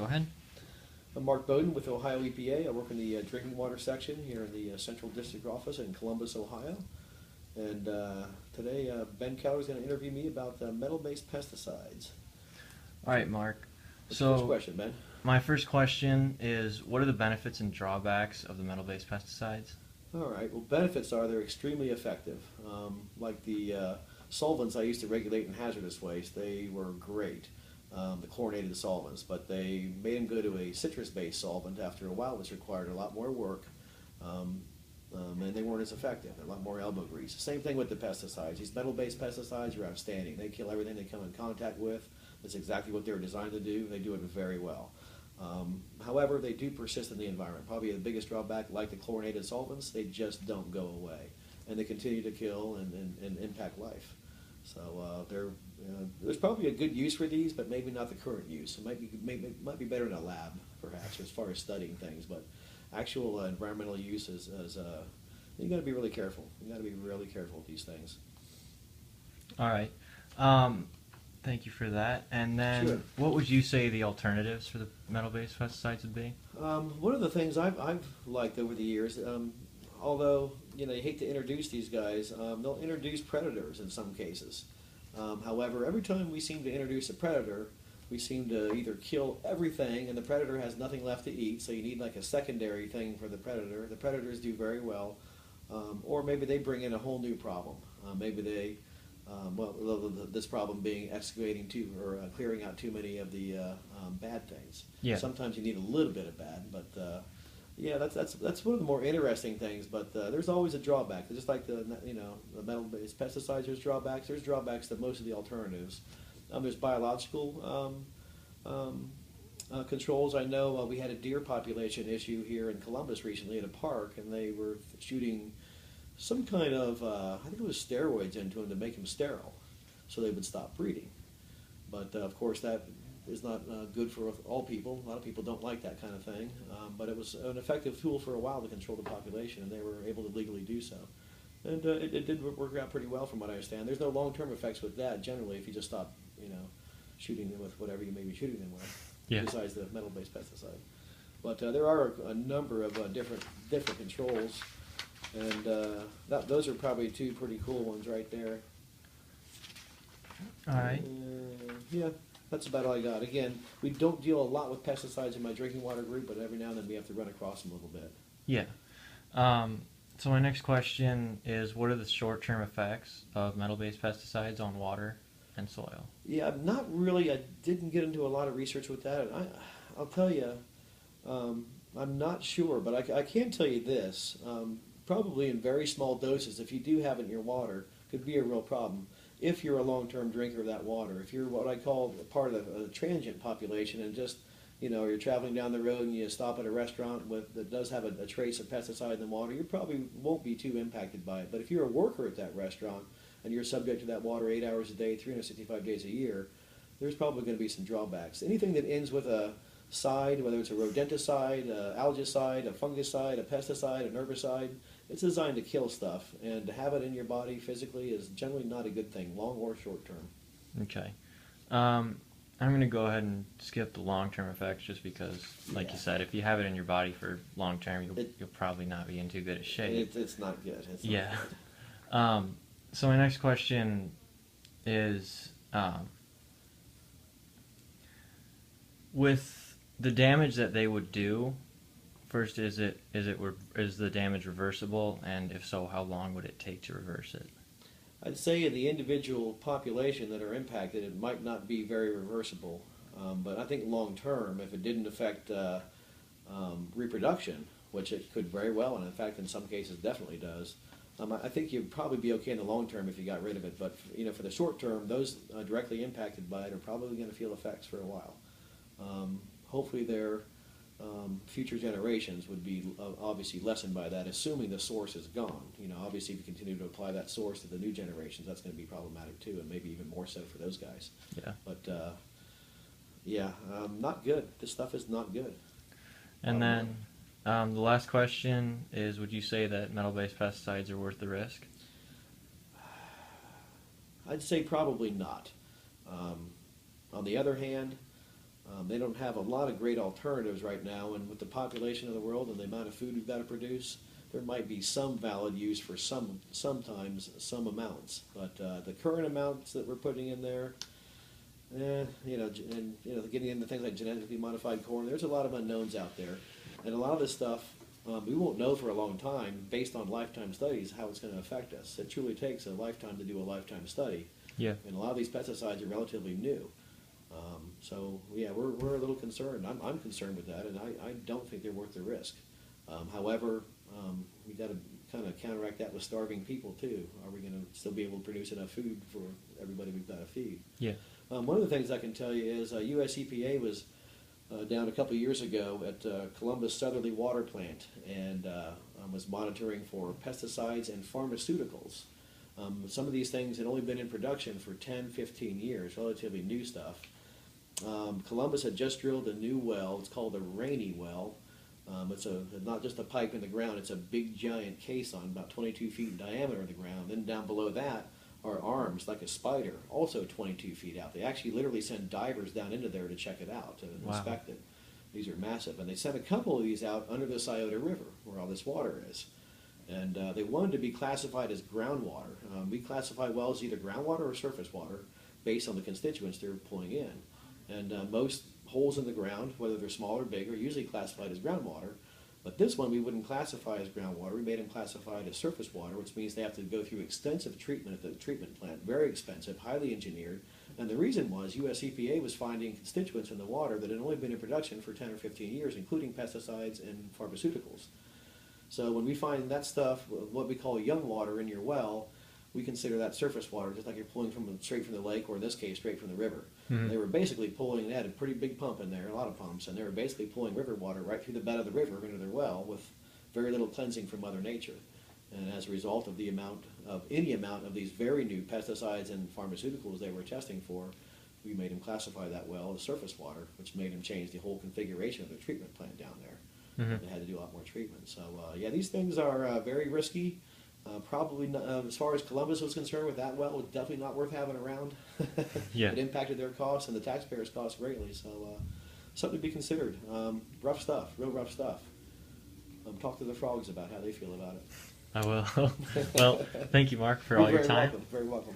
Go ahead. I'm Mark Bowden with Ohio EPA. I work in the drinking water section here in the Central District Office in Columbus, Ohio. And today Ben Keller is going to interview me about metal-based pesticides. All right, Mark. What's your first question, Ben? My first question is, what are the benefits and drawbacks of the metal-based pesticides? All right. Well, benefits are they're extremely effective. Like the solvents I used to regulate in hazardous waste, they were great. The chlorinated solvents, but they made them go to a citrus-based solvent after a while, which required a lot more work, and they weren't as effective. A lot more elbow grease. Same thing with the pesticides. These metal-based pesticides are outstanding. They kill everything they come in contact with. That's exactly what they were designed to do. They do it very well. However, they do persist in the environment. Probably the biggest drawback, like the chlorinated solvents, they just don't go away, and they continue to kill and impact life. So there's probably a good use for these, but maybe not the current use. It might be better in a lab, perhaps, as far as studying things. But actual environmental use is you got to be really careful. You got to be really careful with these things. All right. Thank you for that. And then, Sure. What would you say the alternatives for the metal-based pesticides would be? One of the things I've liked over the years, although you hate to introduce these guys, they'll introduce predators in some cases. However, every time we seem to introduce a predator, we seem to either kill everything and the predator has nothing left to eat, so you need like a secondary thing for the predator. The predators do very well. Or maybe they bring in a whole new problem. Maybe they, this problem being excavating or clearing out too many of the bad things. Yeah. Sometimes you need a little bit of bad, but yeah, that's one of the more interesting things. But there's always a drawback. Just like the metal-based pesticides, there's drawbacks. There's drawbacks to most of the alternatives. There's biological controls. I know we had a deer population issue here in Columbus recently at a park, and they were shooting some kind of I think it was steroids into them to make them sterile, so they would stop breeding. But of course that is not good for all people. A lot of people don't like that kind of thing, but it was an effective tool for a while to control the population, and they were able to legally do so. And it did work out pretty well from what I understand. There's no long-term effects with that generally if you just stop, shooting them with whatever you may be shooting them with, besides the metal-based pesticide. But there are a number of different controls, and those are probably two pretty cool ones right there. All right. Yeah. That's about all I got. Again, we don't deal a lot with pesticides in my drinking water group, but every now and then we have to run across them a little bit. Yeah. So my next question is, what are the short-term effects of metal-based pesticides on water and soil? Yeah, not really. I didn't get into a lot of research with that. I'll tell you, I'm not sure, but I can tell you this. Probably in very small doses, if you do have it in your water, could be a real problem. If you're a long-term drinker of that water, if you're what I call part of a transient population and just, you're traveling down the road and you stop at a restaurant that does have a trace of pesticide in the water, you probably won't be too impacted by it. But if you're a worker at that restaurant and you're subject to that water 8 hours a day, 365 days a year, there's probably going to be some drawbacks. Anything that ends with a side, whether it's a rodenticide, algicide, a fungicide, a pesticide, a herbicide, it's designed to kill stuff, and to have it in your body physically is generally not a good thing, long or short term. Okay. I'm going to go ahead and skip the long-term effects just because, like you said, if you have it in your body for long-term, you'll probably not be in too good a shape. It's not good. It's not yeah. good. So my next question is, with the damage that they would do, first, is the damage reversible, and if so, how long would it take to reverse it? I'd say in the individual population that are impacted, it might not be very reversible. But I think long term, if it didn't affect reproduction, which it could very well, and in fact in some cases definitely does, I think you'd probably be okay in the long term if you got rid of it. But for the short term, those directly impacted by it are probably going to feel effects for a while. Hopefully their future generations would be obviously lessened by that, assuming the source is gone. Obviously if you continue to apply that source to the new generations, that's going to be problematic too, and maybe even more so for those guys. Yeah. But not good. This stuff is not good. And then the last question is, would you say that metal-based pesticides are worth the risk? I'd say probably not. On the other hand, They don't have a lot of great alternatives right now, and with the population of the world and the amount of food we've got to produce, there might be some valid use for sometimes some amounts. But the current amounts that we're putting in there, getting into things like genetically modified corn, there's a lot of unknowns out there, and a lot of this stuff we won't know for a long time based on lifetime studies how it's going to affect us. It truly takes a lifetime to do a lifetime study. Yeah. And a lot of these pesticides are relatively new. We're a little concerned. I'm concerned with that, and I don't think they're worth the risk. However, we got to kind of counteract that with starving people too. Are we going to still be able to produce enough food for everybody we've got to feed? Yeah. One of the things I can tell you is US EPA was down a couple of years ago at Columbus Southerly Water Plant and was monitoring for pesticides and pharmaceuticals. Some of these things had only been in production for 10, 15 years, relatively new stuff. Columbus had just drilled a new well. It's called a Rainy well. It's not just a pipe in the ground. It's a big, giant caisson, about 22 feet in diameter in the ground. Then down below that are arms, like a spider, also 22 feet out. They actually literally send divers down into there to check it out, to inspect it. These are massive. And they sent a couple of these out under the Scioto River, where all this water is. And they wanted to be classified as groundwater. We classify wells either groundwater or surface water based on the constituents they're pulling in. And most holes in the ground, whether they're small or big, are usually classified as groundwater. But this one we wouldn't classify as groundwater. We made them classified as surface water, which means they have to go through extensive treatment at the treatment plant, very expensive, highly engineered. And the reason was US EPA was finding constituents in the water that had only been in production for 10 or 15 years, including pesticides and pharmaceuticals. So when we find that stuff, what we call young water in your well, we consider that surface water, just like you're pulling straight from the lake, or in this case, straight from the river. Mm-hmm. They were basically pulling, they had a pretty big pump in there, a lot of pumps, and they were basically pulling river water right through the bed of the river into their well with very little cleansing from Mother Nature. And as a result of any amount of these very new pesticides and pharmaceuticals they were testing for, we made them classify that well as surface water, which made them change the whole configuration of the treatment plant down there. Mm-hmm. They had to do a lot more treatment. So, these things are very risky. Probably not, as far as Columbus was concerned with that well, it was definitely not worth having around. Yeah. It impacted their costs and the taxpayers' costs greatly, so something to be considered. Rough stuff, real rough stuff. Talk to the frogs about how they feel about it. I will. Well, thank you, Mark, for all your time. Welcome, very welcome.